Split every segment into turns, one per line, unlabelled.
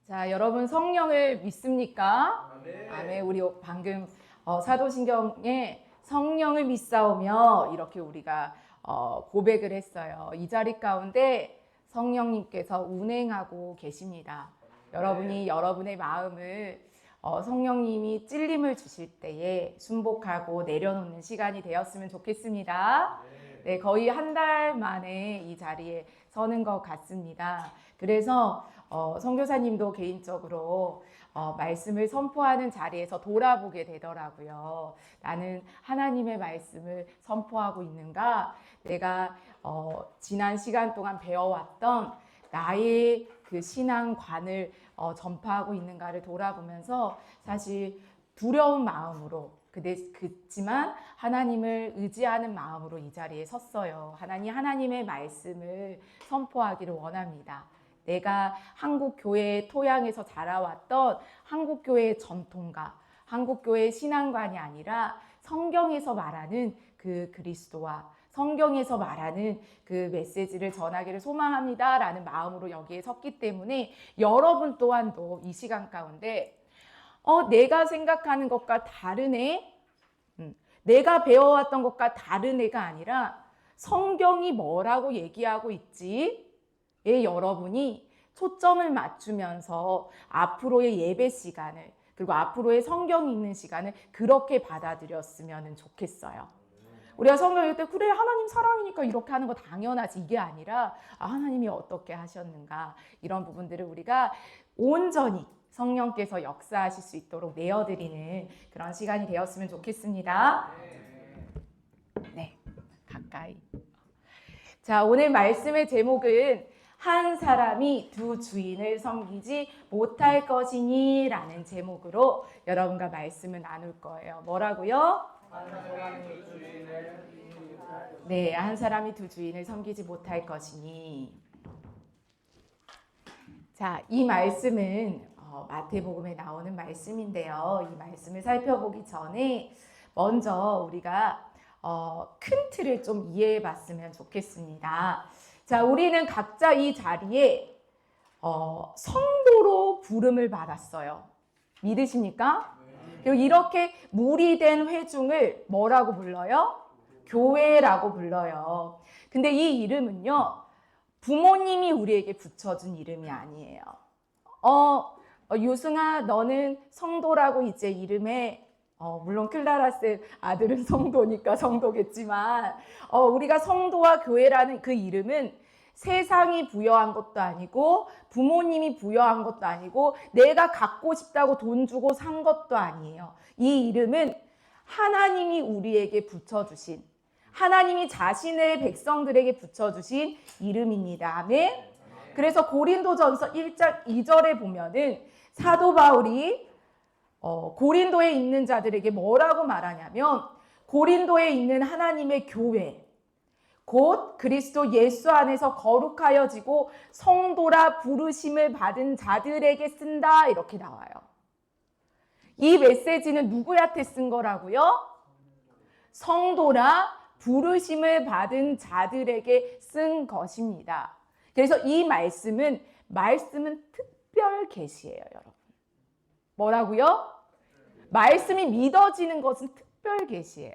자, 여러분 성령을 믿습니까?
아멘.
아멘. 우리 방금 사도신경에 성령을 믿사오며 이렇게 우리가 고백을 했어요. 이 자리 가운데 성령님께서 운행하고 계십니다. 여러분이 여러분의 마음을 성령님이 찔림을 주실 때에 순복하고 내려놓는 시간이 되었으면 좋겠습니다. 네, 거의 한 달 만에 이 자리에 서는 것 같습니다. 그래서 선교사님도 개인적으로 말씀을 선포하는 자리에서 돌아보게 되더라고요. 나는 하나님의 말씀을 선포하고 있는가? 내가 지난 시간 동안 배워왔던 나의 그 신앙관을 전파하고 있는가를 돌아보면서 사실 두려운 마음으로 그렇지만 하나님을 의지하는 마음으로 이 자리에 섰어요. 하나님의 말씀을 선포하기를 원합니다. 내가 한국 교회의 토양에서 자라왔던 한국 교회의 전통과 한국 교회의 신앙관이 아니라 성경에서 말하는 그 그리스도와 성경에서 말하는 그 메시지를 전하기를 소망합니다라는 마음으로 여기에 섰기 때문에 여러분 또한도 이 시간 가운데 내가 생각하는 것과 다르네? 내가 배워왔던 것과 다른 애가 아니라 성경이 뭐라고 얘기하고 있지? 여러분이 초점을 맞추면서 앞으로의 예배 시간을 그리고 앞으로의 성경 읽는 시간을 그렇게 받아들였으면 좋겠어요. 우리가 성경 읽을 때 그래 하나님 사랑이니까 이렇게 하는 거 당연하지 이게 아니라 하나님이 어떻게 하셨는가 이런 부분들을 우리가 온전히 성령께서 역사하실 수 있도록 내어드리는 그런 시간이 되었으면 좋겠습니다. 네, 가까이. 자, 오늘 말씀의 제목은 한 사람이 두 주인을 섬기지 못할 것이니 라는 제목으로 여러분과 말씀을 나눌 거예요. 뭐라고요? 네, 한 사람이 두 주인을 섬기지 못할 것이니. 자, 이 말씀은 마태복음에 나오는 말씀인데요. 이 말씀을 살펴보기 전에 먼저 우리가 큰 틀을 좀 이해해 봤으면 좋겠습니다. 자, 우리는 각자 이 자리에 성도로 부름을 받았어요. 믿으십니까? 그리고 이렇게 무리된 회중을 뭐라고 불러요? 교회라고 불러요. 근데 이 이름은요, 부모님이 우리에게 붙여준 이름이 아니에요. 유승아, 너는 성도라고 이제 이름에, 물론 클라라스 아들은 성도니까 성도겠지만, 우리가 성도와 교회라는 그 이름은 세상이 부여한 것도 아니고, 부모님이 부여한 것도 아니고, 내가 갖고 싶다고 돈 주고 산 것도 아니에요. 이 이름은 하나님이 우리에게 붙여주신, 하나님이 자신의 백성들에게 붙여주신 이름입니다. 아멘. 그래서 고린도전서 1장 2절에 보면은 사도 바울이 고린도에 있는 자들에게 뭐라고 말하냐면 고린도에 있는 하나님의 교회 곧 그리스도 예수 안에서 거룩하여지고 성도라 부르심을 받은 자들에게 쓴다 이렇게 나와요. 이 메시지는 누구한테 쓴 거라고요? 성도라 부르심을 받은 자들에게 쓴 것입니다. 그래서 이 말씀은 특별 계시예요, 여러분. 뭐라고요? 말씀이 믿어지는 것은 특별 계시예요.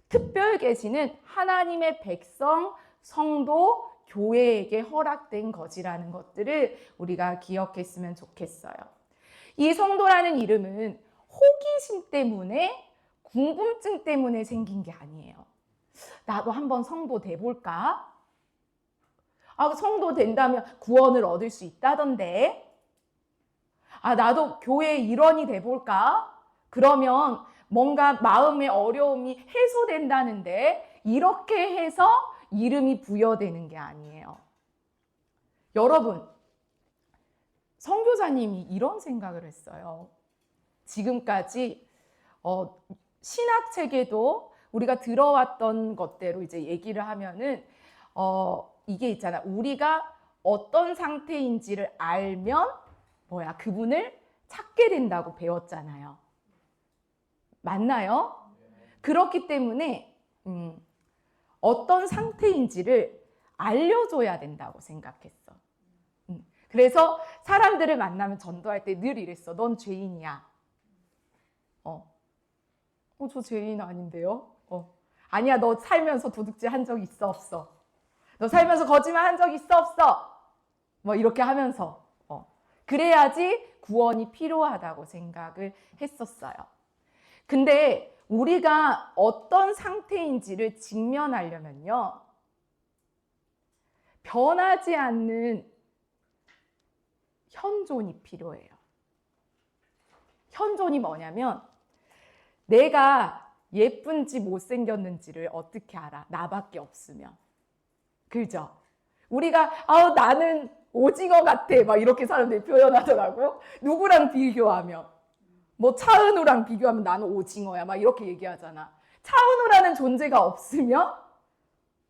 특별 계시는 하나님의 백성, 성도, 교회에게 허락된 것이라는 것들을 우리가 기억했으면 좋겠어요. 이 성도라는 이름은 호기심 때문에, 궁금증 때문에 생긴 게 아니에요. 나도 한번 성도 돼볼까? 성도 된다면 구원을 얻을 수 있다던데. 나도 교회의 일원이 돼볼까? 그러면 뭔가 마음의 어려움이 해소된다는데 이렇게 해서 이름이 부여되는 게 아니에요. 여러분, 선교사님이 이런 생각을 했어요. 지금까지 신학책에도 우리가 들어왔던 것대로 이제 얘기를 하면은 이게 있잖아. 우리가 어떤 상태인지를 알면 그분을 찾게 된다고 배웠잖아요. 맞나요? 그렇기 때문에 어떤 상태인지를 알려줘야 된다고 생각했어. 그래서 사람들을 만나면 전도할 때 늘 이랬어. 넌 죄인이야. 저 죄인 아닌데요? 아니야, 너 살면서 도둑질 한 적 있어, 없어? 너 살면서 거짓말 한 적 있어, 없어? 뭐 이렇게 하면서 그래야지 구원이 필요하다고 생각을 했었어요. 근데 우리가 어떤 상태인지를 직면하려면요, 변하지 않는 현존이 필요해요. 현존이 뭐냐면 내가 예쁜지 못생겼는지를 어떻게 알아? 나밖에 없으면. 그죠? 우리가 나는 오징어 같아 막 이렇게 사람들이 표현하더라고요. 누구랑 비교하면 뭐 차은우랑 비교하면 나는 오징어야 막 이렇게 얘기하잖아. 차은우라는 존재가 없으면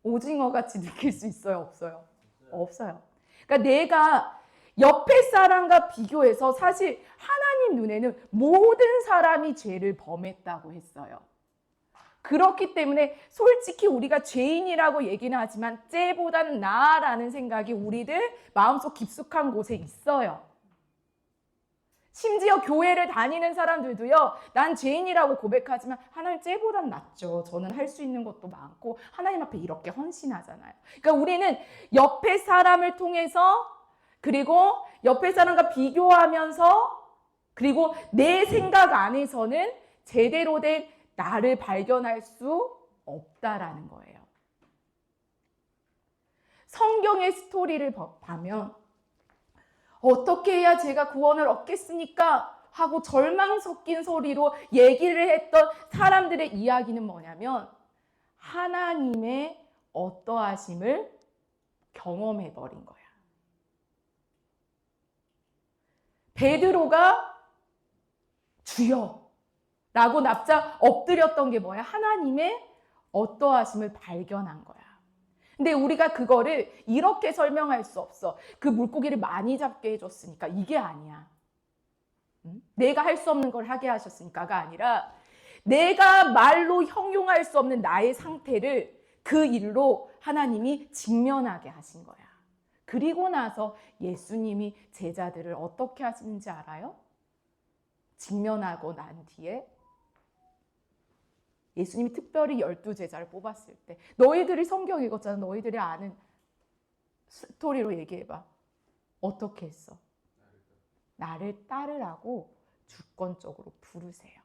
오징어같이 느낄 수 있어요? 없어요? 없어요. 그러니까 내가 옆에 사람과 비교해서 사실 하나님 눈에는 모든 사람이 죄를 범했다고 했어요. 그렇기 때문에 솔직히 우리가 죄인이라고 얘기는 하지만 쟤보단 나라는 생각이 우리들 마음속 깊숙한 곳에 있어요. 심지어 교회를 다니는 사람들도요, 난 죄인이라고 고백하지만 하나님 쟤보단 낫죠. 저는 할 수 있는 것도 많고 하나님 앞에 이렇게 헌신하잖아요. 그러니까 우리는 옆에 사람을 통해서, 그리고 옆에 사람과 비교하면서, 그리고 내 생각 안에서는 제대로 된 나를 발견할 수 없다라는 거예요. 성경의 스토리를 보면 어떻게 해야 제가 구원을 얻겠습니까? 하고 절망 섞인 소리로 얘기를 했던 사람들의 이야기는 뭐냐면 하나님의 어떠하심을 경험해버린 거야. 베드로가 주여 라고 납작 엎드렸던 게 뭐야? 하나님의 어떠하심을 발견한 거야. 근데 우리가 그거를 이렇게 설명할 수 없어. 그 물고기를 많이 잡게 해줬으니까 이게 아니야. 내가 할 수 없는 걸 하게 하셨으니까가 아니라 내가 말로 형용할 수 없는 나의 상태를 그 일로 하나님이 직면하게 하신 거야. 그리고 나서 예수님이 제자들을 어떻게 하시는지 알아요? 직면하고 난 뒤에 예수님이 특별히 12제자를 뽑았을 때 너희들이 성경 읽었잖아. 너희들이 아는 스토리로 얘기해봐. 어떻게 했어? 나를 따르라고 주권적으로 부르세요.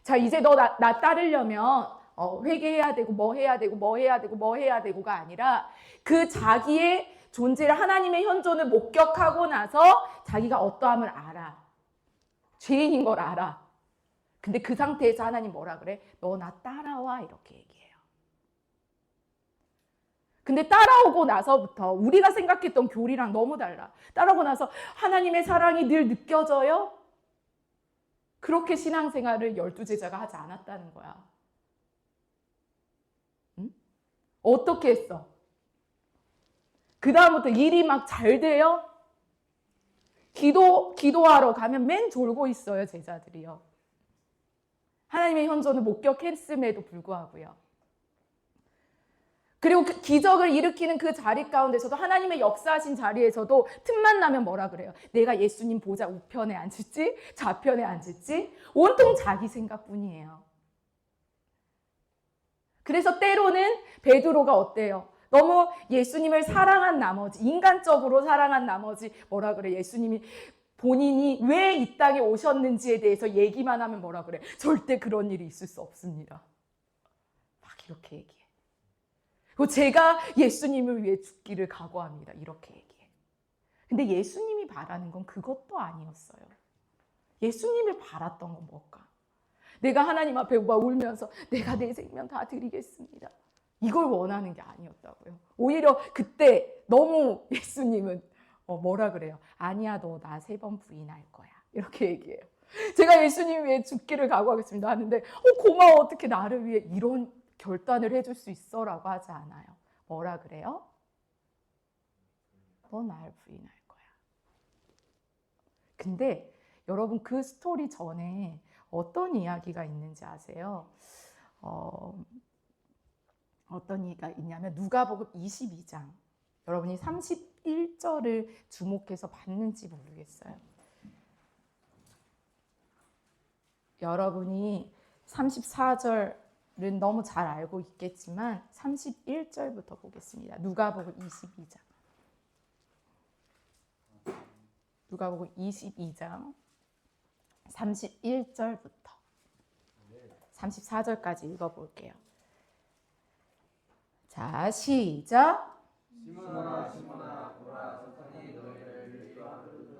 자, 이제 너 나 따르려면 회개해야 되고 뭐 해야 되고 뭐 해야 되고 뭐 해야 되고가 아니라 그 자기의 존재를, 하나님의 현존을 목격하고 나서 자기가 어떠함을 알아. 죄인인 걸 알아. 근데 그 상태에서 하나님 뭐라 그래? 너 나 따라와 이렇게 얘기해요. 근데 따라오고 나서부터 우리가 생각했던 교리랑 너무 달라. 따라오고 나서 하나님의 사랑이 늘 느껴져요? 그렇게 신앙생활을 12제자가 하지 않았다는 거야. 응? 어떻게 했어? 그 다음부터 일이 막 잘 돼요? 기도하러 가면 맨 졸고 있어요, 제자들이요. 하나님의 현존을 목격했음에도 불구하고요. 그리고 그 기적을 일으키는 그 자리 가운데서도, 하나님의 역사하신 자리에서도 틈만 나면 뭐라 그래요? 내가 예수님 보좌 우편에 앉을지 좌편에 앉을지 온통 자기 생각뿐이에요. 그래서 때로는 베드로가 어때요? 너무 예수님을 사랑한 나머지, 인간적으로 사랑한 나머지 뭐라 그래? 예수님이 본인이 왜 이 땅에 오셨는지에 대해서 얘기만 하면 뭐라 그래? 절대 그런 일이 있을 수 없습니다. 막 이렇게 얘기해. 그리고 제가 예수님을 위해 죽기를 각오합니다. 이렇게 얘기해. 근데 예수님이 바라는 건 그것도 아니었어요. 예수님이 바랐던 건 뭘까? 내가 하나님 앞에 막 울면서 내가 내 생명 다 드리겠습니다. 이걸 원하는 게 아니었다고요. 오히려 그때 너무 예수님은 뭐라 그래요? 아니야, 너 나 3번 부인할 거야. 이렇게 얘기해요. 제가 예수님 위해 죽기를 각오하겠습니다 하는데 고마워, 어떻게 나를 위해 이런 결단을 해줄 수 있어? 라고 하지 않아요. 뭐라 그래요? 너 날 부인할 거야. 근데 여러분, 그 스토리 전에 어떤 이야기가 있는지 아세요? 어떤 얘기가 있냐면 누가복음 22장. 여러분이 31절을 주목해서 봤는지 모르겠어요. 여러분이 34절은 너무 잘 알고 있겠지만 31절부터 보겠습니다. 누가복음 22장. 누가복음 22장 31절부터 34절까지 읽어볼게요. 자, 시작.
시몬아 시몬아 보라 사탄이 너희를 유혹하려고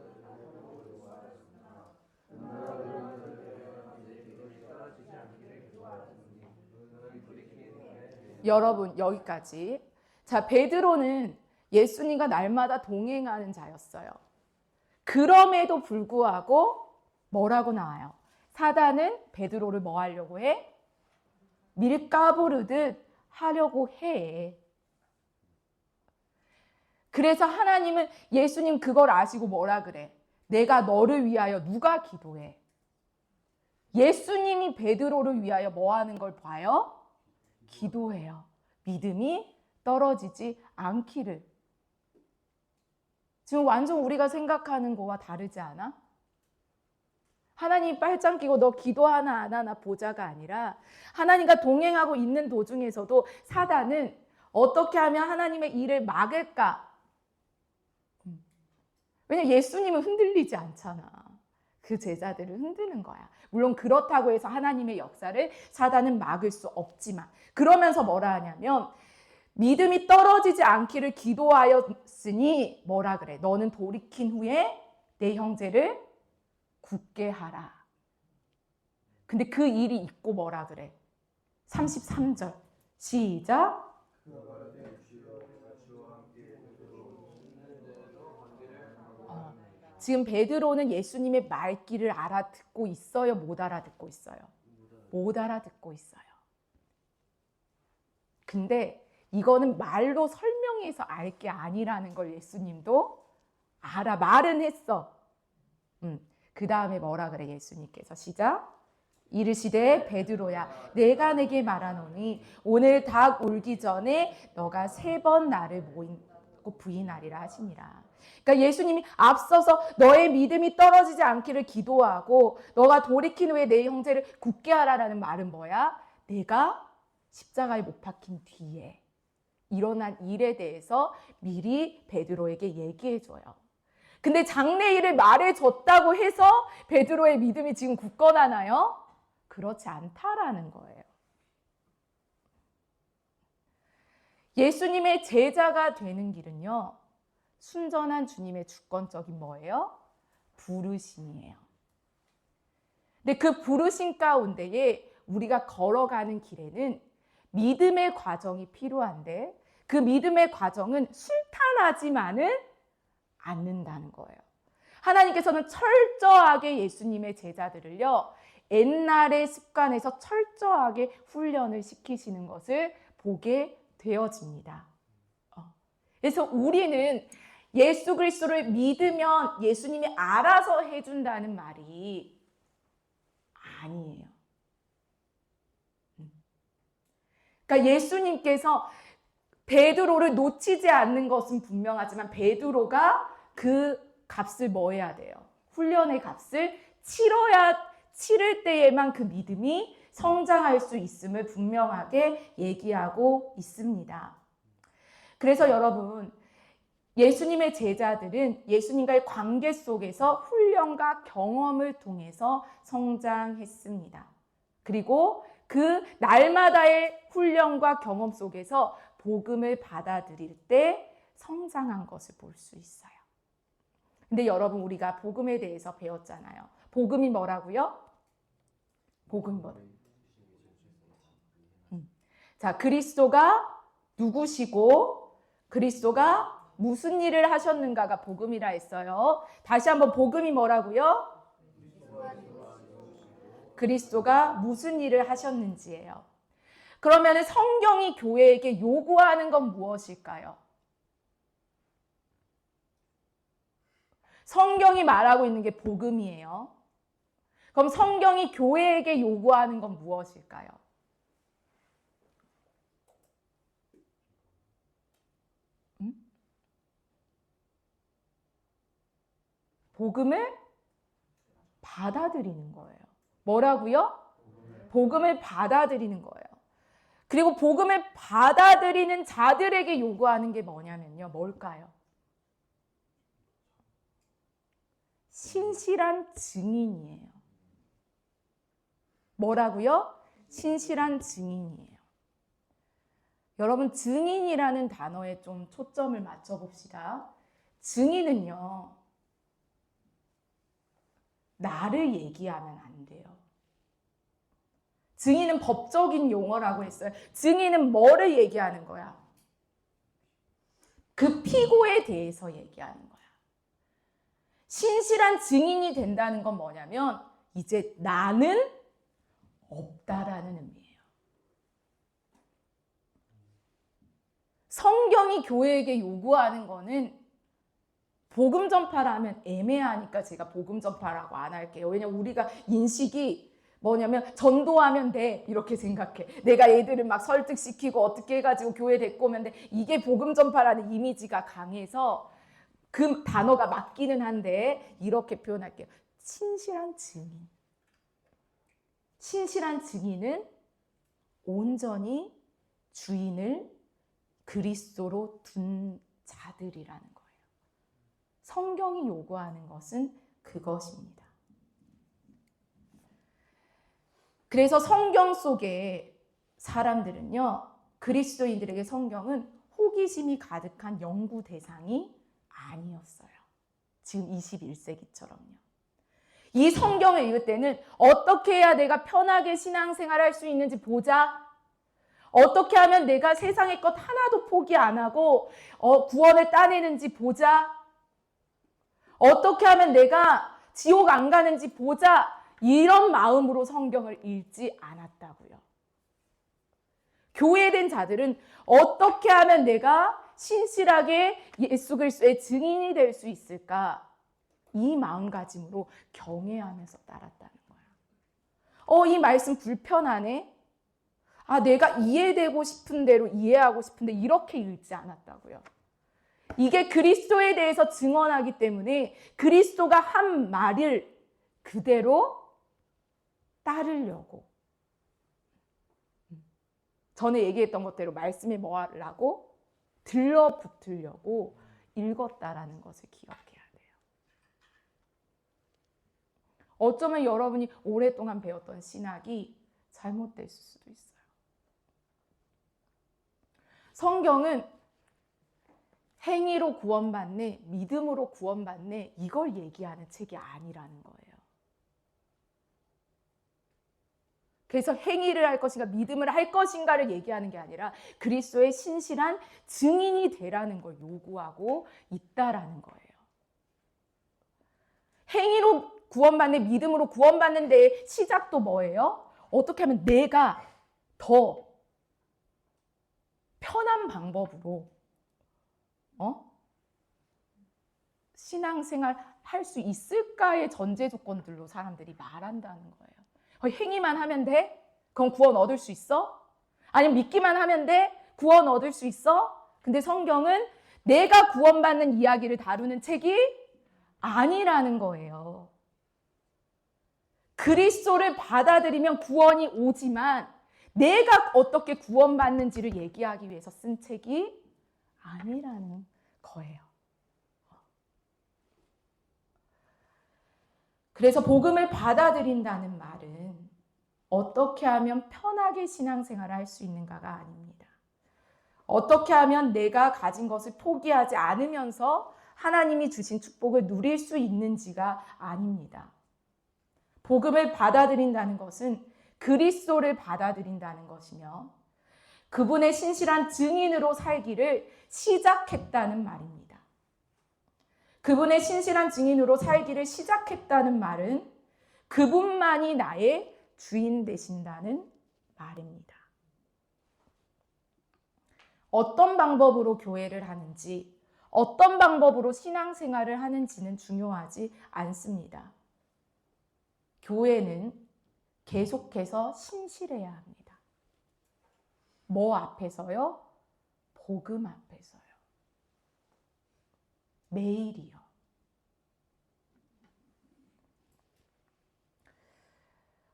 여러분 여기까지. 자, 베드로는 예수님과 날마다 동행하는 자였어요. 그럼에도 불구하고 뭐라고 나와요? 사단은 베드로를 뭐 하려고 해? 밀가부르듯 하려고 해. 그래서 하나님은 예수님 그걸 아시고 뭐라 그래? 내가 너를 위하여 누가 기도해? 예수님이 베드로를 위하여 뭐 하는 걸 봐요? 기도해요. 믿음이 떨어지지 않기를. 지금 완전 우리가 생각하는 거와 다르지 않아? 하나님 빨짱 끼고 너 기도하나 안 하나 보자가 아니라 하나님과 동행하고 있는 도중에서도 사단은 어떻게 하면 하나님의 일을 막을까? 왜냐면 예수님은 흔들리지 않잖아. 그 제자들을 흔드는 거야. 물론 그렇다고 해서 하나님의 역사를 사단은 막을 수 없지만, 그러면서 뭐라 하냐면 믿음이 떨어지지 않기를 기도하였으니 뭐라 그래? 너는 돌이킨 후에 내 형제를 굳게 하라. 근데 그 일이 있고 뭐라 그래? 33절 시작. 지금 베드로는 예수님의 말귀를 알아듣고 있어요? 못 알아듣고 있어요? 못 알아듣고 있어요. 근데 이거는 말로 설명해서 알 게 아니라는 걸 예수님도 알아. 말은 했어. 그 다음에 뭐라 그래 예수님께서? 시작. 이르시되 베드로야 내가 내게 말하노니 오늘 닭 울기 전에 너가 3번 나를 모이고 부인하리라 하시니라. 그러니까 예수님이 앞서서 너의 믿음이 떨어지지 않기를 기도하고 너가 돌이킨 후에 내 형제를 굳게 하라라는 말은 뭐야? 내가 십자가에 못 박힌 뒤에 일어난 일에 대해서 미리 베드로에게 얘기해줘요. 근데 장래일을 말해줬다고 해서 베드로의 믿음이 지금 굳건하나요? 그렇지 않다라는 거예요. 예수님의 제자가 되는 길은요, 순전한 주님의 주권적인 뭐예요? 부르심이에요. 근데 그 부르심 가운데에 우리가 걸어가는 길에는 믿음의 과정이 필요한데 그 믿음의 과정은 순탄하지만은 않는다는 거예요. 하나님께서는 철저하게 예수님의 제자들을요, 옛날의 습관에서 철저하게 훈련을 시키시는 것을 보게 되어집니다. 그래서 우리는 예수 그리스도를 믿으면 예수님이 알아서 해준다는 말이 아니에요. 그러니까 예수님께서 베드로를 놓치지 않는 것은 분명하지만 베드로가 그 값을 뭐 해야 돼요? 훈련의 값을 치를 때에만 그 믿음이 성장할 수 있음을 분명하게 얘기하고 있습니다. 그래서 여러분, 예수님의 제자들은 예수님과의 관계 속에서 훈련과 경험을 통해서 성장했습니다. 그리고 그 날마다의 훈련과 경험 속에서 복음을 받아들일 때 성장한 것을 볼 수 있어요. 근데 여러분, 우리가 복음에 대해서 배웠잖아요. 복음이 뭐라고요? 복음이 뭐다? 자, 그리스도가 누구시고 그리스도가 무슨 일을 하셨는가가 복음이라 했어요. 다시 한번 복음이 뭐라고요? 그리스도가 무슨 일을 하셨는지예요. 그러면 성경이 교회에게 요구하는 건 무엇일까요? 성경이 말하고 있는 게 복음이에요. 그럼 성경이 교회에게 요구하는 건 무엇일까요? 복음을 받아들이는 거예요. 뭐라고요? 복음을 받아들이는 거예요. 그리고 복음을 받아들이는 자들에게 요구하는 게 뭐냐면요. 뭘까요? 신실한 증인이에요. 뭐라고요? 신실한 증인이에요. 여러분, 증인이라는 단어에 좀 초점을 맞춰봅시다. 증인은요, 나를 얘기하면 안 돼요. 증인은 법적인 용어라고 했어요. 증인은 뭐를 얘기하는 거야? 그 피고에 대해서 얘기하는 거야. 신실한 증인이 된다는 건 뭐냐면 이제 나는 없다라는 의미예요. 성경이 교회에게 요구하는 거는 복음 전파라면 애매하니까 제가 복음 전파라고 안 할게요. 왜냐면 우리가 인식이 뭐냐면 전도하면 돼 이렇게 생각해. 내가 애들을 막 설득시키고 어떻게 해가지고 교회 데리고 오면 돼. 이게 복음 전파라는 이미지가 강해서 그 단어가 맞기는 한데 이렇게 표현할게요. 신실한 증인. 신실한 증인은 온전히 주인을 그리스도로 둔 자들이라는 거예요. 성경이 요구하는 것은 그것입니다. 그래서 성경 속에 사람들은요, 그리스도인들에게 성경은 호기심이 가득한 연구 대상이 아니었어요. 지금 21세기처럼요. 이 성경을 읽을 때는 어떻게 해야 내가 편하게 신앙생활을 할 수 있는지 보자. 어떻게 하면 내가 세상의 것 하나도 포기 안 하고 구원을 따내는지 보자. 어떻게 하면 내가 지옥 안 가는지 보자. 이런 마음으로 성경을 읽지 않았다고요. 교회된 자들은 어떻게 하면 내가 신실하게 예수 그리스도의 증인이 될 수 있을까? 이 마음가짐으로 경외하면서 따랐다는 거예요. 이 말씀 불편하네? 내가 이해되고 싶은 대로 이해하고 싶은데 이렇게 읽지 않았다고요. 이게 그리스도에 대해서 증언하기 때문에 그리스도가 한 말을 그대로 따르려고, 전에 얘기했던 것대로 말씀에 뭐 하려고? 들러붙으려고 읽었다라는 것을 기억해야 돼요. 어쩌면 여러분이 오랫동안 배웠던 신학이 잘못됐을 수도 있어요. 성경은 행위로 구원받네, 믿음으로 구원받네, 이걸 얘기하는 책이 아니라는 거예요. 그래서 행위를 할 것인가 믿음을 할 것인가를 얘기하는 게 아니라 그리스도의 신실한 증인이 되라는 걸 요구하고 있다라는 거예요. 행위로 구원받네, 믿음으로 구원받는 데의 시작도 뭐예요? 어떻게 하면 내가 더 편한 방법으로 신앙생활 할 수 있을까의 전제 조건들로 사람들이 말한다는 거예요. 행위만 하면 돼? 그럼 구원 얻을 수 있어? 아니면 믿기만 하면 돼? 구원 얻을 수 있어? 근데 성경은 내가 구원받는 이야기를 다루는 책이 아니라는 거예요. 그리스도를 받아들이면 구원이 오지만 내가 어떻게 구원받는지를 얘기하기 위해서 쓴 책이 아니라는 거예요. 그래서 복음을 받아들인다는 말은 어떻게 하면 편하게 신앙생활을 할 수 있는가가 아닙니다. 어떻게 하면 내가 가진 것을 포기하지 않으면서 하나님이 주신 축복을 누릴 수 있는지가 아닙니다. 복음을 받아들인다는 것은 그리스도를 받아들인다는 것이며 그분의 신실한 증인으로 살기를 시작했다는 말입니다. 그분의 신실한 증인으로 살기를 시작했다는 말은 그분만이 나의 주인 되신다는 말입니다. 어떤 방법으로 교회를 하는지, 어떤 방법으로 신앙생활을 하는지는 중요하지 않습니다. 교회는 계속해서 신실해야 합니다. 뭐 앞에서요? 복음 앞에서요. 매일이요.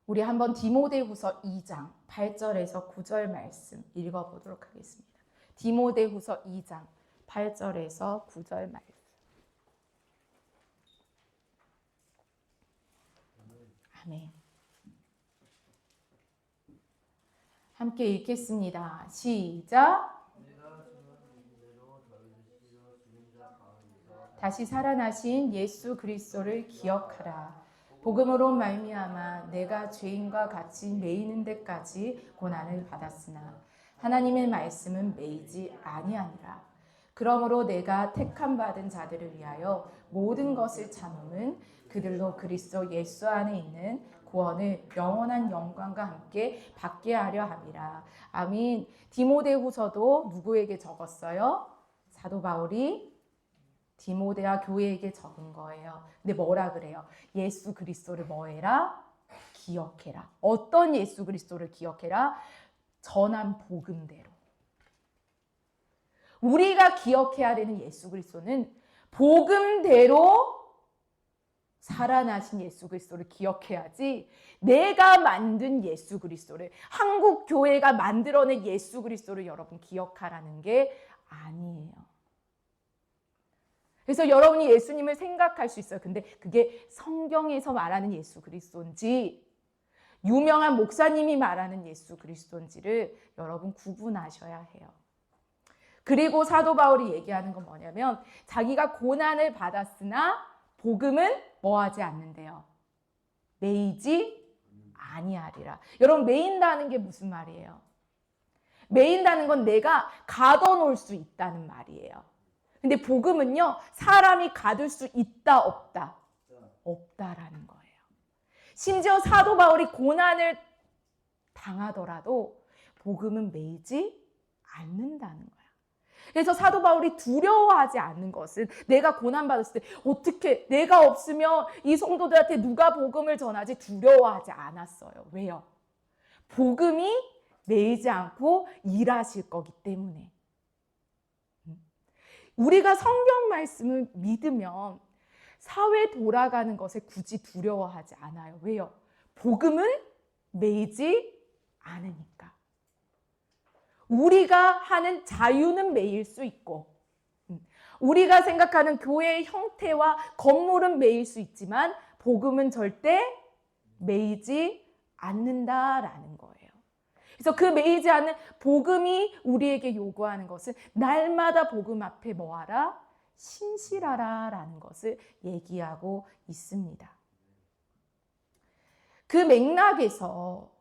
우리 한번 디모데후서 2장 8절에서 9절 말씀 읽어보도록 하겠습니다. 디모데후서 2장 8절에서 9절 말씀. 아멘. 함께 읽겠습니다. 시작. 다시 살아나신 예수 그리스도를 기억하라. 복음으로 말미암아 내가 죄인과 같이 매이는 데까지 고난을 받았으나 하나님의 말씀은 매이지 아니하니라. 그러므로 내가 택함 받은 자들을 위하여 모든 것을 참음은 그들로 그리스도 예수 안에 있는 구원을 영원한 영광과 함께 받게 하려 함이라. 아멘. 디모데후서도 누구에게 적었어요? 사도 바울이 디모데와 교회에게 적은 거예요. 근데 뭐라 그래요? 예수 그리스도를 뭐해라? 기억해라. 어떤 예수 그리스도를 기억해라? 전한 복음대로. 우리가 기억해야 되는 예수 그리스도는 복음대로 살아나신 예수 그리스도를 기억해야지, 내가 만든 예수 그리스도를, 한국 교회가 만들어낸 예수 그리스도를 여러분 기억하라는 게 아니에요. 그래서 여러분이 예수님을 생각할 수 있어요. 근데 그게 성경에서 말하는 예수 그리스도인지 유명한 목사님이 말하는 예수 그리스도인지를 여러분 구분하셔야 해요. 그리고 사도 바울이 얘기하는 건 뭐냐면, 자기가 고난을 받았으나 복음은 뭐하지 않는데요? 매이지 아니하리라. 여러분, 매인다는 게 무슨 말이에요? 매인다는 건 내가 가둬놓을 수 있다는 말이에요. 근데 복음은요, 사람이 가둘 수 있다 없다? 없다라는 거예요. 심지어 사도 바울이 고난을 당하더라도 복음은 매이지 않는다는 거예요. 그래서 사도 바울이 두려워하지 않는 것은, 내가 고난받았을 때 어떻게 내가 없으면 이 성도들한테 누가 복음을 전하지 두려워하지 않았어요. 왜요? 복음이 매이지 않고 일하실 거기 때문에. 우리가 성경 말씀을 믿으면 사회 돌아가는 것에 굳이 두려워하지 않아요. 왜요? 복음은 매이지 않으니까. 우리가 하는 자유는 매일 수 있고, 우리가 생각하는 교회의 형태와 건물은 매일 수 있지만 복음은 절대 매이지 않는다라는 거예요. 그래서 그 매이지 않는 복음이 우리에게 요구하는 것은 날마다 복음 앞에 뭐하라? 신실하라라는 것을 얘기하고 있습니다. 그 맥락에서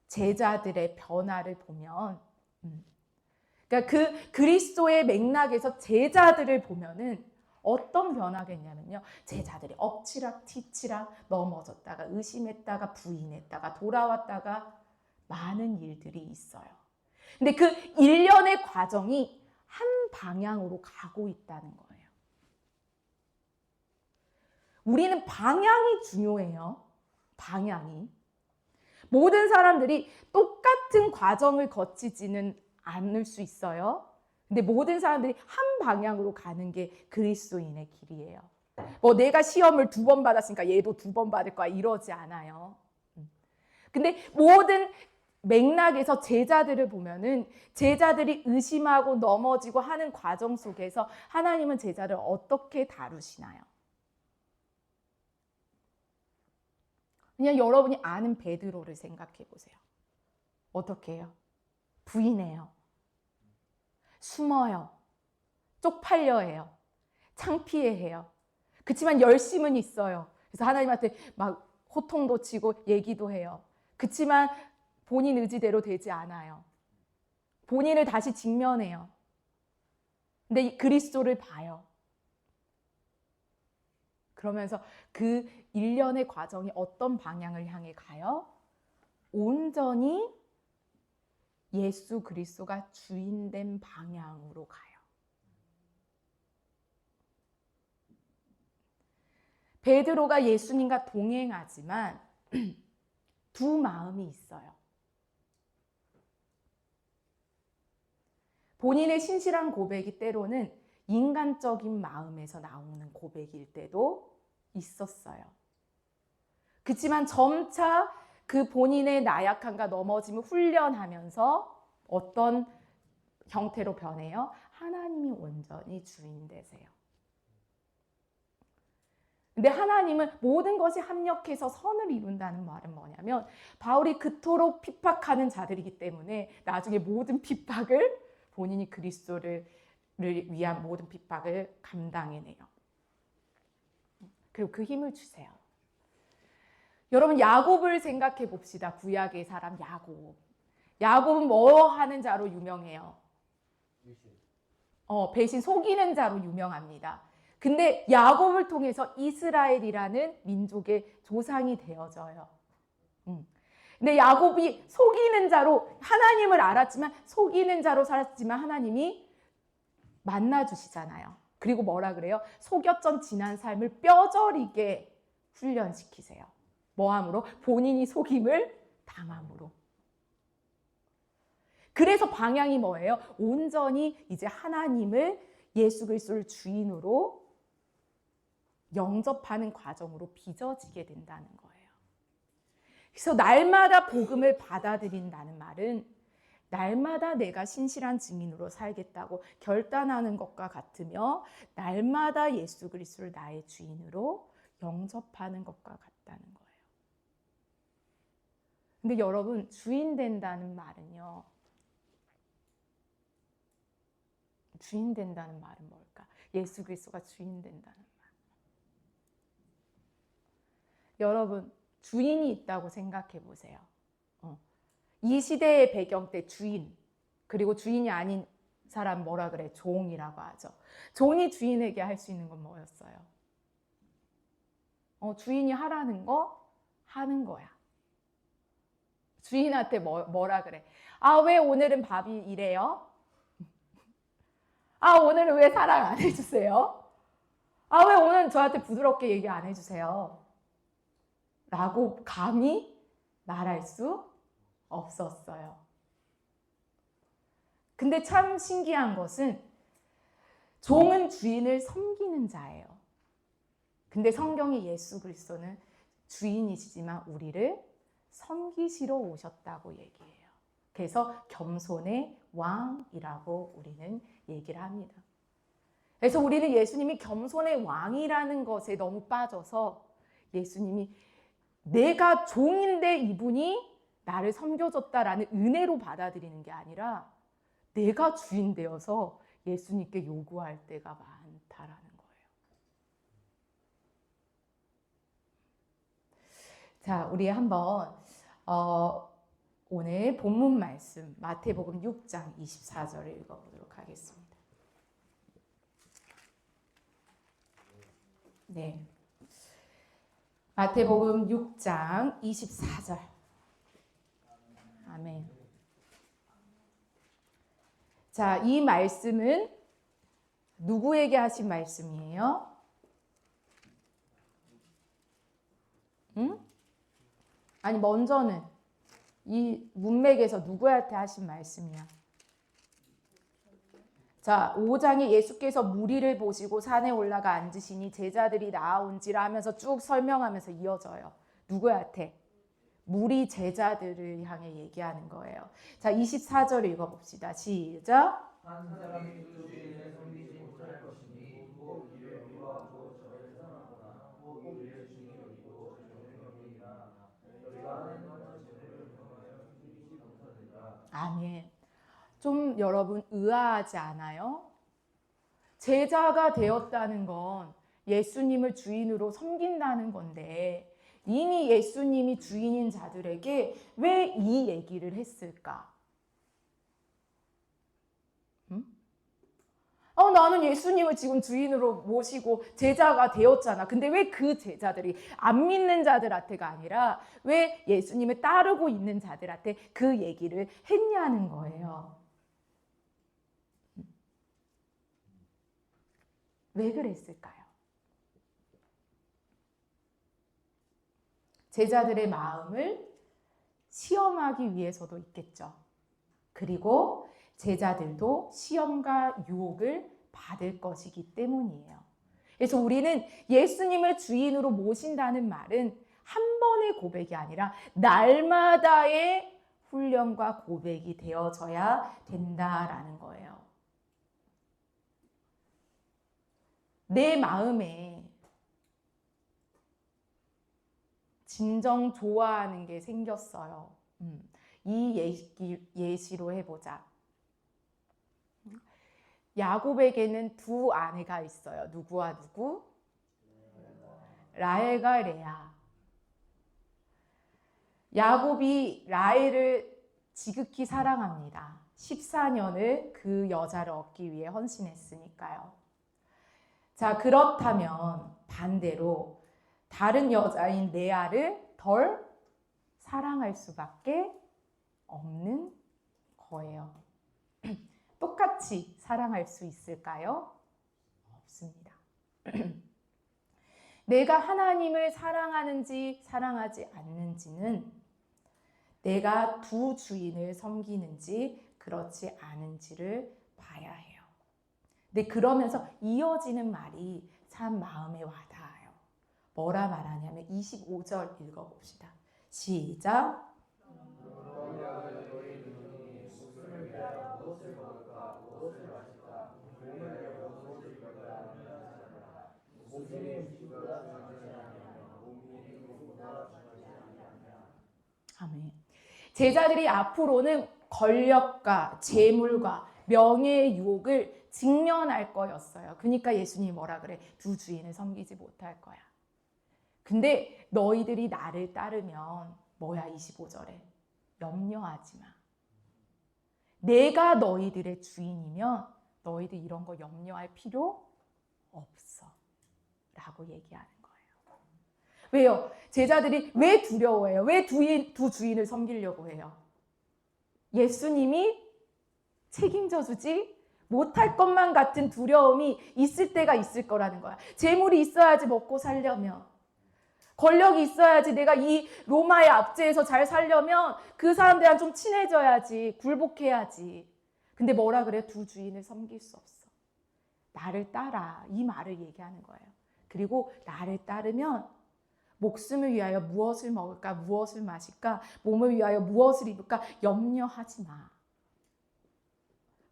제자들의 변화를 보면, 그러니까 그 그리스도의 맥락에서 제자들을 보면은 어떤 변화가 있냐면요, 제자들이 엎치락 뒤치락 넘어졌다가 의심했다가 부인했다가 돌아왔다가 많은 일들이 있어요. 근데 그 일련의 과정이 한 방향으로 가고 있다는 거예요. 우리는 방향이 중요해요. 방향이. 모든 사람들이 똑같은 과정을 거치지는 않을 수 있어요. 근데 모든 사람들이 한 방향으로 가는 게 그리스도인의 길이에요. 뭐 내가 시험을 2번 받았으니까 얘도 2번 받을 거야 이러지 않아요. 근데 모든 맥락에서 제자들을 보면은 제자들이 의심하고 넘어지고 하는 과정 속에서 하나님은 제자를 어떻게 다루시나요? 그냥 여러분이 아는 베드로를 생각해 보세요. 어떻게 해요? 부인해요. 숨어요. 쪽팔려 해요. 창피해 해요. 그렇지만 열심은 있어요. 그래서 하나님한테 막 호통도 치고 얘기도 해요. 그렇지만 본인 의지대로 되지 않아요. 본인을 다시 직면해요. 근데 그리스도를 봐요. 그러면서 그 일련의 과정이 어떤 방향을 향해 가요? 온전히 예수 그리스도가 주인된 방향으로 가요. 베드로가 예수님과 동행하지만 두 마음이 있어요. 본인의 신실한 고백이 때로는 인간적인 마음에서 나오는 고백일 때도 있었어요. 그렇지만 점차 그 본인의 나약함과 넘어짐을 훈련하면서 어떤 형태로 변해요? 하나님이 온전히 주인 되세요. 근데 하나님은 모든 것이 합력해서 선을 이룬다는 말은 뭐냐면 바울이 그토록 핍박하는 자들이기 때문에 나중에 모든 핍박을 본인이 그리스도를 위한 모든 핍박을 감당해내요. 그리고 그 힘을 주세요. 여러분 야곱을 생각해 봅시다. 구약의 사람 야곱. 야곱은 뭐 하는 자로 유명해요? 배신 속이는 자로 유명합니다. 근데 야곱을 통해서 이스라엘이라는 민족의 조상이 되어져요. 근데 야곱이 속이는 자로 하나님을 알았지만 속이는 자로 살았지만 하나님이 만나주시잖아요. 그리고 뭐라 그래요? 속였던 지난 삶을 뼈저리게 훈련시키세요. 뭐함으로? 본인이 속임을 당함으로. 그래서 방향이 뭐예요? 온전히 이제 하나님을 예수 그리스도를 주인으로 영접하는 과정으로 빚어지게 된다는 거예요. 그래서 날마다 복음을 받아들인다는 말은 날마다 내가 신실한 증인으로 살겠다고 결단하는 것과 같으며 날마다 예수 그리스도를 나의 주인으로 영접하는 것과 같다는 거예요. 근데 여러분 주인 된다는 말은요. 주인 된다는 말은 뭘까? 예수 그리스도가 주인 된다는 말. 여러분 주인이 있다고 생각해 보세요. 이 시대의 배경 때 주인, 그리고 주인이 아닌 사람 뭐라 그래? 종이라고 하죠. 종이 주인에게 할 수 있는 건 뭐였어요? 주인이 하라는 거 하는 거야. 주인한테 뭐라 그래? 아, 왜 오늘은 밥이 이래요? 아, 오늘은 왜 사랑 안 해주세요? 아, 왜 오늘 저한테 부드럽게 얘기 안 해주세요? 라고 감히 말할 수 없었어요. 근데 참 신기한 것은 종은 주인을 섬기는 자예요. 근데 성경의 예수 그리스도는 주인이시지만 우리를 섬기시러 오셨다고 얘기해요. 그래서 겸손의 왕이라고 우리는 얘기를 합니다. 그래서 우리는 예수님이 겸손의 왕이라는 것에 너무 빠져서 예수님이 내가 종인데 이분이 나를 섬겨줬다라는 은혜로 받아들이는 게 아니라 내가 주인 되어서 예수님께 요구할 때가 많다라는 거예요. 자, 우리 한번 오늘 본문 말씀 마태복음 6장 24절을 읽어보도록 하겠습니다. 네, 마태복음 6장 24절. 아멘. 자, 이 말씀은 누구에게 하신 말씀이에요? 응? 아니, 먼저는 이 문맥에서 누구한테 하신 말씀이야? 자, 5장에 예수께서 무리를 보시고 산에 올라가 앉으시니 제자들이 나아온지라 하면서 쭉 설명하면서 이어져요. 누구한테? 무리 제자들을 향해 얘기하는 거예요. 자, 24절 읽어봅시다. 시작.
한 사람이 그 주인을 섬기지 못할 것이니 곧 이를 미워하고 저를 사랑하거나 곧 이를 중히 여기고 저를 경외하나 너희가 하는 것은 저를 경하여 숨기지 못하느니라.
아멘. 좀 여러분 의아하지 않아요? 제자가 되었다는 건 예수님을 주인으로 섬긴다는 건데 이미 예수님이 주인인 자들에게 왜 이 얘기를 했을까? 나는 예수님을 지금 주인으로 모시고 제자가 되었잖아. 근데 왜 그 제자들이 안 믿는 자들한테가 아니라 왜 예수님을 따르고 있는 자들한테 그 얘기를 했냐는 거예요. 왜 그랬을까요? 제자들의 마음을 시험하기 위해서도 있겠죠. 그리고 제자들도 시험과 유혹을 받을 것이기 때문이에요. 그래서 우리는 예수님을 주인으로 모신다는 말은 한 번의 고백이 아니라 날마다의 훈련과 고백이 되어져야 된다라는 거예요. 내 마음에 진정 좋아하는 게 생겼어요. 이 예시로 해보자. 야곱에게는 두 아내가 있어요. 누구와 누구? 라헬과 레아. 야곱이 라헬을 지극히 사랑합니다. 14년을 그 여자를 얻기 위해 헌신했으니까요. 자, 그렇다면 반대로 다른 여자인 레아를 덜 사랑할 수밖에 없는 거예요. 똑같이 사랑할 수 있을까요? 없습니다. 내가 하나님을 사랑하는지 사랑하지 않는지는 내가 두 주인을 섬기는지 그렇지 않은지를 봐야 해요. 근데 그러면서 이어지는 말이 참 마음에 와닿아요. 뭐라 말하냐면 25절 읽어봅시다. 시작. 아멘. 제자들이 앞으로는 권력과 재물과 명예의 유혹을 직면할 거였어요. 그러니까 예수님이 뭐라 그래? 두 주인을 섬기지 못할 거야. 근데 너희들이 나를 따르면 뭐야? 25절에 염려하지 마. 내가 너희들의 주인이면 너희들 이런 거 염려할 필요 없어 라고 얘기하는 거예요. 왜요? 제자들이 왜 두려워해요? 왜 두 주인을 섬기려고 해요? 예수님이 책임져 주지 못할 것만 같은 두려움이 있을 때가 있을 거라는 거야. 재물이 있어야지 먹고 살려면, 권력이 있어야지 내가 이 로마의 압제에서 잘 살려면 그 사람들이랑 좀 친해져야지, 굴복해야지. 근데 뭐라 그래? 두 주인을 섬길 수 없어. 나를 따라, 이 말을 얘기하는 거예요. 그리고 나를 따르면 목숨을 위하여 무엇을 먹을까, 무엇을 마실까, 몸을 위하여 무엇을 입을까 염려하지 마.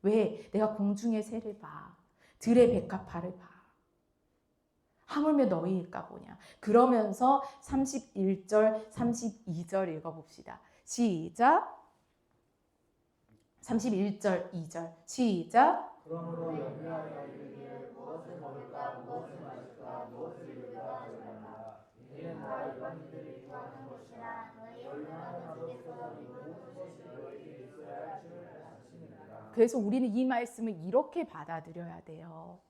왜? 내가 공중의 새를 봐. 들의 백합화를 봐. 하물며 너희일까 보냐. 그러면서 31절, 32절 읽어봅시다. 시작. 31절, 2절. 시작.
그러므로 염려하여 이르기를 무엇을 먹을까 무엇을 마실까 무엇을 입을까 하려니와 이는 다 일반인들이 구하는 것이나 너희는 하나님께서 모든 것이 너희에게 있어야 할 줄을 아시느니라.
그래서 우리는 이 말씀을 이렇게 받아들여야 돼요.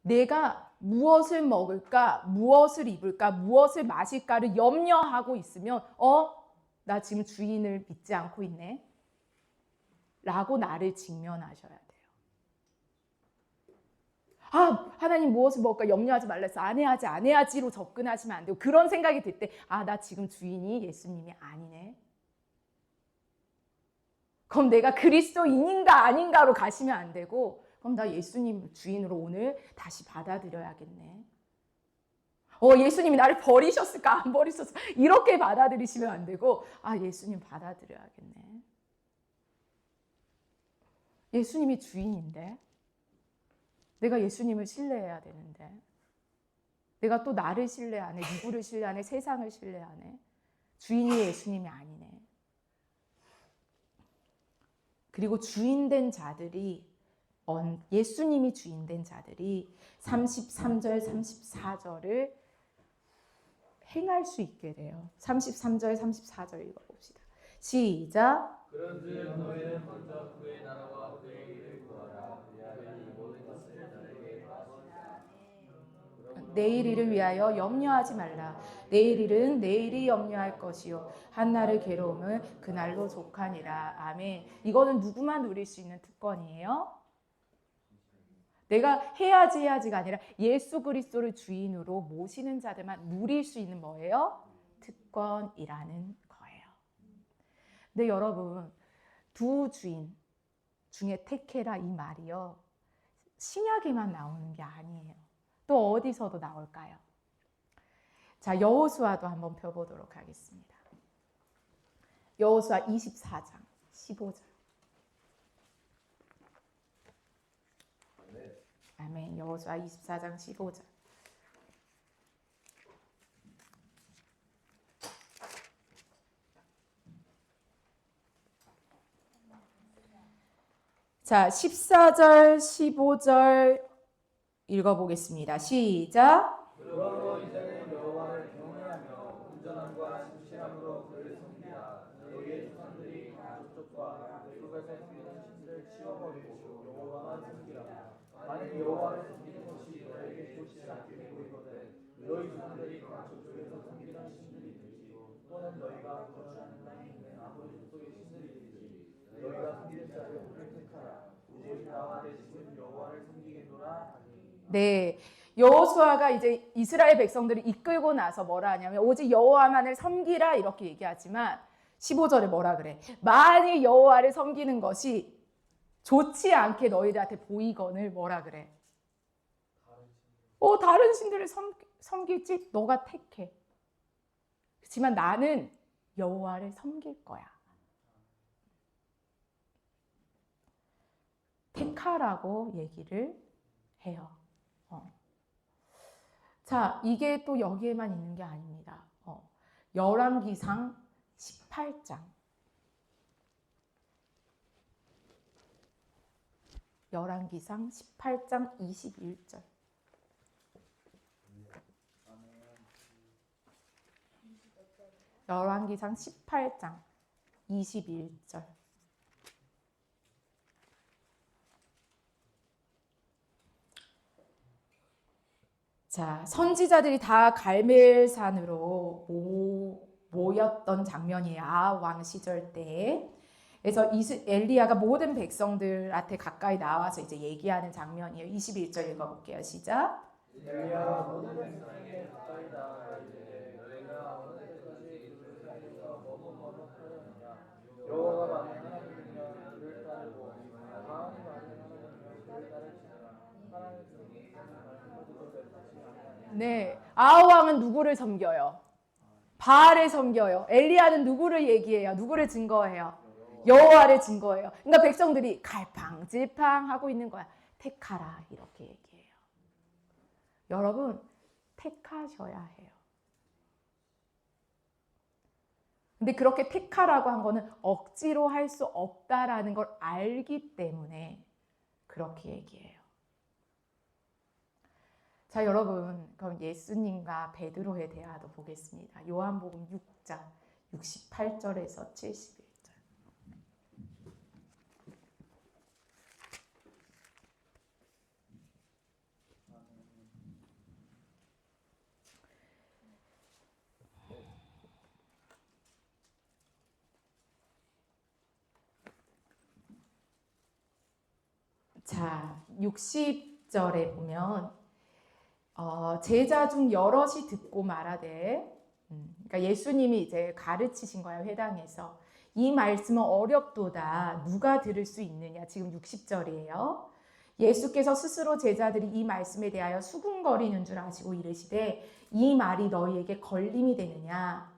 내가 무엇을 먹을까, 무엇을 입을까, 무엇을 마실까를 염려하고 있으면 나 지금 주인을 믿지 않고 있네 라고 나를 직면하셔야 돼요. 하나님 무엇을 먹을까 염려하지 말랬어. 안 해야지로 접근하시면 안 되고, 그런 생각이 들 때 나 지금 주인이 예수님이 아니네. 그럼 내가 그리스도인인가 아닌가로 가시면 안 되고, 그럼 나 예수님 주인으로 오늘 다시 받아들여야겠네. 예수님이 나를 버리셨을까 안 버리셨을까 이렇게 받아들이시면 안 되고, 예수님 받아들여야겠네. 예수님이 주인인데 내가 예수님을 신뢰해야 되는데, 내가 또 나를 신뢰하네, 누구를 신뢰하네, 세상을 신뢰하네. 주인이 예수님이 아니네. 그리고 주인된 자들이, 예수님이 주인된 자들이 33절, 34절을 행할 수 있게 돼요. 33절, 34절 읽어봅시다. 시작.
그런즉 너희는 먼저 그의 나라와 그의 일을 구하라. 그리하면 이 모든 것을 너희에게 더하시리라.
내일 일을 위하여 염려하지 말라. 내일 일은 내일이 염려할 것이요 한날의 괴로움은 그날로 족하니라. 아멘. 이거는 누구만 누릴 수 있는 특권이에요? 내가 해야지가 아니라 예수 그리스도를 주인으로 모시는 자들만 누릴 수 있는 뭐예요? 특권이라는 거예요. 근데 여러분, 두 주인 중에 택해라 이 말이요, 신약에만 나오는 게 아니에요. 또 어디서도 나올까요? 자, 여호수아도 한번 펴보도록 하겠습니다. 여호수아 24장 15절. 아멘. 여호수아 24장 15절. 자, 14절, 15절 읽어보겠습니다. 시작.
그러므로 이제는 여호와를 경외하며 온전함과 진실함으로 그를 섬기라. 너희의 조상들이 가족과 족속에서 섬기는 신들을 치워버리고 여호와만 섬기라. 만일 여호와를 섬기는 것이 너에게 좋지 않게 보이거든 너희 조상들이 가족에서 섬기는 신들이 되지 또는 너희가 거주하는 땅에 있는 아버지 족속의 신들이 되지 너희가 섬기는 자를 오늘 택하라. 오직 나와 내 집은 여호와를 섬기겠노라 하니.
네, 여호수아가 이제 이스라엘 백성들을 이끌고 나서 뭐라 하냐면 오직 여호와만을 섬기라 이렇게 얘기하지만 15절에 뭐라 그래? 만일 여호와를 섬기는 것이 좋지 않게 너희들한테 보이거늘 뭐라 그래? 다른 신들을 섬길지 너가 택해. 그렇지만 나는 여호와를 섬길 거야. 택하라고 얘기를 해요. 자, 이게 또 여기에만 있는 게 아닙니다. 열왕기상 18장. 열왕기상 18장 21절. 열왕기상 18장 21절. 자, 선지자들이 다 갈멜산으로 모였던 장면이에요. 아합 시절 때. 그래서 엘리야가 모든 백성들한테 가까이 나와서 이제 얘기하는 장면이에요. 21절 읽어볼게요. 시작.
엘리야가 모든 백성에게 가까이 나아가 이르되 너희가 어느 때까지 그들 사이에서 머뭇머뭇하느냐. 여호와가 말하느냐 그를 따르고 마음이 말하느냐 그를 따르지라. 하나님의 종이 말하는 모든 것을 듣지 아니하느냐.
네, 아합 왕은 누구를 섬겨요? 바알을 섬겨요. 엘리야는 누구를 얘기해요? 누구를 증거해요? 여호와를 증거해요. 그러니까 백성들이 갈팡질팡 하고 있는 거야. 택하라 이렇게 얘기해요. 여러분 택하셔야 해요. 근데 그렇게 택하라고 한 거는 억지로 할 수 없다라는 걸 알기 때문에 그렇게 얘기해요. 자, 여러분 그럼 예수님과 베드로에 대하여 보겠습니다. 요한복음 6장 68절에서 71절. 자, 60절에 보면 제자 중 여럿이 듣고 말하되, 그러니까 예수님이 이제 가르치신 거예요. 회당에서. 이 말씀은 어렵도다. 누가 들을 수 있느냐. 지금 60절이에요. 예수께서 스스로 제자들이 이 말씀에 대하여 수군거리는 줄 아시고 이르시되 이 말이 너희에게 걸림이 되느냐.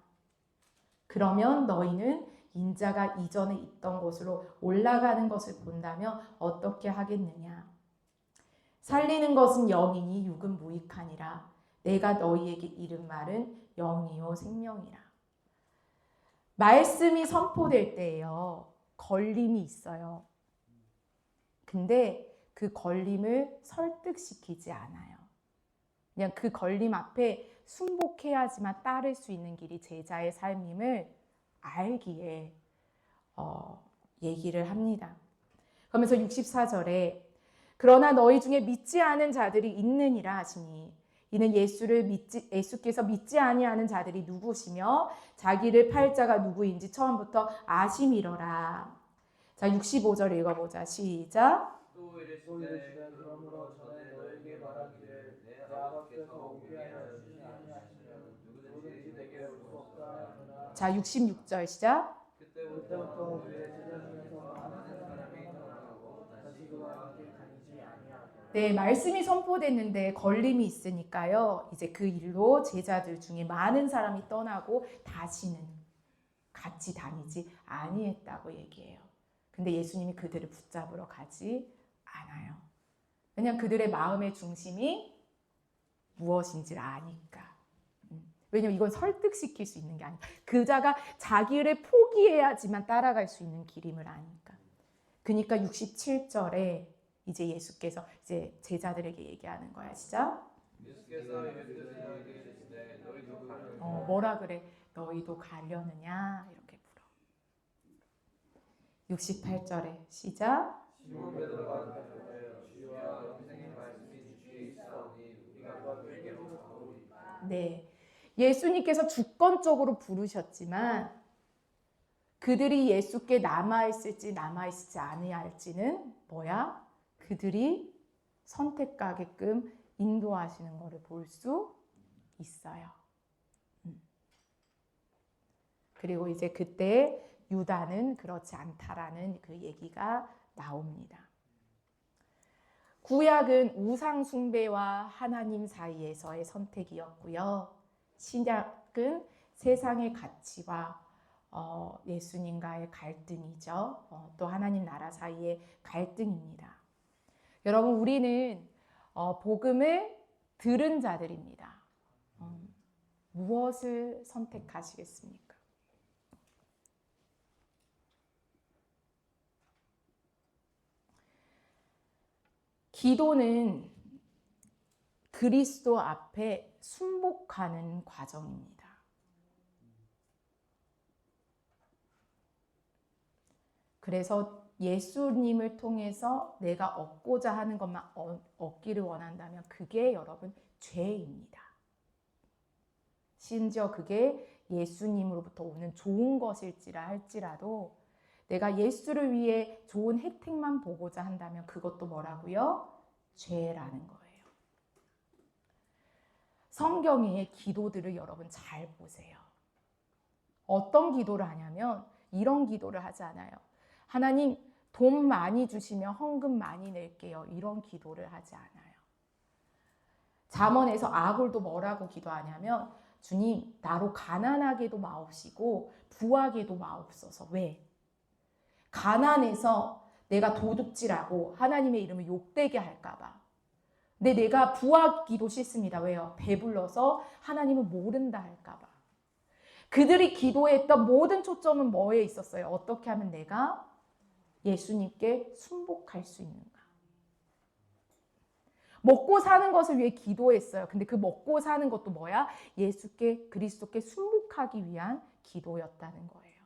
그러면 너희는 인자가 이전에 있던 곳으로 올라가는 것을 본다면 어떻게 하겠느냐. 살리는 것은 영이니 육은 무익하니라. 내가 너희에게 이른 말은 영이요 생명이라. 말씀이 선포될 때에요. 걸림이 있어요. 근데 그 걸림을 설득시키지 않아요. 그냥 그 걸림 앞에 순복해야지만 따를 수 있는 길이 제자의 삶임을 알기에 얘기를 합니다. 그러면서 64절에 그러나 너희 중에 믿지 않은 자들이 있느니라 하시니 이는 예수께서 믿지 아니하는 자들이 누구시며 자기를 팔 자가 누구인지 처음부터 아심이로라. 자, 65절 읽어보자. 시작.
또 이르시되 그러므로 전에 너에게 말하기를 내 아버지께서 오게 하여 주지 아니하시면 누구든지 내게 올 수 없다 하느라.
자, 66절 시작.
그때부터 그의 제자 중에서 많은 사람이 떠나가고 다시 그와 함께 다니지 아니하고.
네, 말씀이 선포됐는데 걸림이 있으니까요. 이제 그 일로 제자들 중에 많은 사람이 떠나고 다시는 같이 다니지 아니했다고 얘기해요. 근데 예수님이 그들을 붙잡으러 가지 않아요. 왜냐하면 그들의 마음의 중심이 무엇인지를 아니까. 왜냐면 이건 설득시킬 수 있는 게 아니까. 그자가 자기를 포기해야지만 따라갈 수 있는 길임을 아니까. 그러니까 67절에 이제 예수께서 이제 제자들에게 얘기하는 거야. 시작.
예수께서 열두제자에게 이르시되 너희도 가려느냐.
뭐라 그래? 너희도 가려느냐? 이렇게 물어. 68절에 시작.
시몬 베드로가 대답하여 주여 영생의 말씀이 주께 있사오니 우리가 너에게로 가오리이다.
네. 예수님께서 주권적으로 부르셨지만 그들이 예수께 남아있을지 남아있지 않아야 할지는 뭐야? 그들이 선택하게끔 인도하시는 것을 볼 수 있어요. 그리고 이제 그때 유다는 그렇지 않다라는 그 얘기가 나옵니다. 구약은 우상 숭배와 하나님 사이에서의 선택이었고요. 신약은 세상의 가치와 예수님과의 갈등이죠. 또 하나님 나라 사이의 갈등입니다. 여러분, 우리는 복음을 들은 자들입니다. 무엇을 선택하시겠습니까? 기도는 그리스도 앞에 순복하는 과정입니다. 그래서 예수님을 통해서 내가 얻고자 하는 것만 얻기를 원한다면 그게 여러분 죄입니다. 심지어 그게 예수님으로부터 오는 좋은 것일지라 할지라도 내가 예수를 위해 좋은 혜택만 보고자 한다면 그것도 뭐라고요? 죄라는 거예요. 성경의 기도들을 여러분 잘 보세요. 어떤 기도를 하냐면 이런 기도를 하지 않아요. 하나님, 돈 많이 주시면 헌금 많이 낼게요. 이런 기도를 하지 않아요. 잠언에서 아굴도 뭐라고 기도하냐면 주님, 나로 가난하게도 마옵시고 부하게도 마옵소서. 왜? 가난해서 내가 도둑질하고 하나님의 이름을 욕되게 할까 봐. 근데 내가 부하기도 싫습니다. 왜요? 배불러서 하나님을 모른다 할까 봐. 그들이 기도했던 모든 초점은 뭐에 있었어요? 어떻게 하면 내가 예수님께 순복할 수 있는가? 먹고 사는 것을 위해 기도했어요. 근데 그 먹고 사는 것도 뭐야? 예수께, 그리스도께 순복하기 위한 기도였다는 거예요.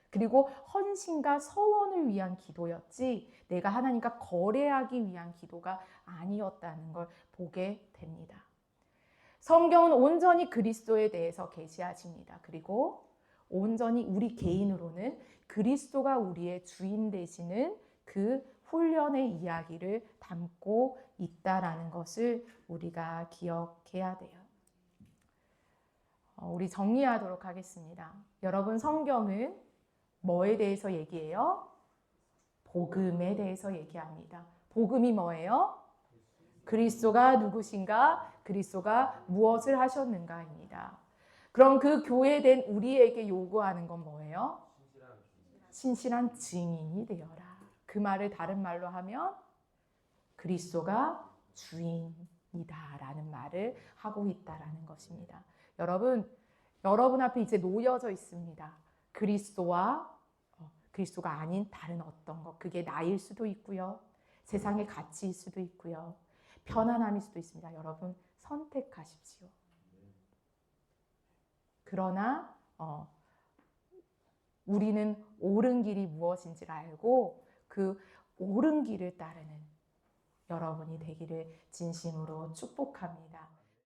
그리고 헌신과 서원을 위한 기도였지 내가 하나님과 거래하기 위한 기도가 아니었다는 걸 보게 됩니다. 성경은 온전히 그리스도에 대해서 계시하십니다. 그리고 온전히 우리 개인으로는 그리스도가 우리의 주인 되시는 그 훈련의 이야기를 담고 있다라는 것을 우리가 기억해야 돼요. 우리 정리하도록 하겠습니다. 여러분, 성경은 뭐에 대해서 얘기해요? 복음에 대해서 얘기합니다. 복음이 뭐예요? 그리스도가 누구신가? 그리스도가 무엇을 하셨는가입니다. 그럼 그 교회된 우리에게 요구하는 건 뭐예요? 신실한 증인이 되어라. 그 말을 다른 말로 하면 그리스도가 주인이다라는 말을 하고 있다라는 것입니다. 여러분 앞에 이제 놓여져 있습니다. 그리스도가 아닌 다른 어떤 것, 그게 나일 수도 있고요. 세상의 가치일 수도 있고요. 편안함일 수도 있습니다. 여러분 선택하십시오. 그러나 우리는 옳은 길이 무엇인지를 알고 그 옳은 길을 따르는 여러분이 되기를 진심으로 축복합니다.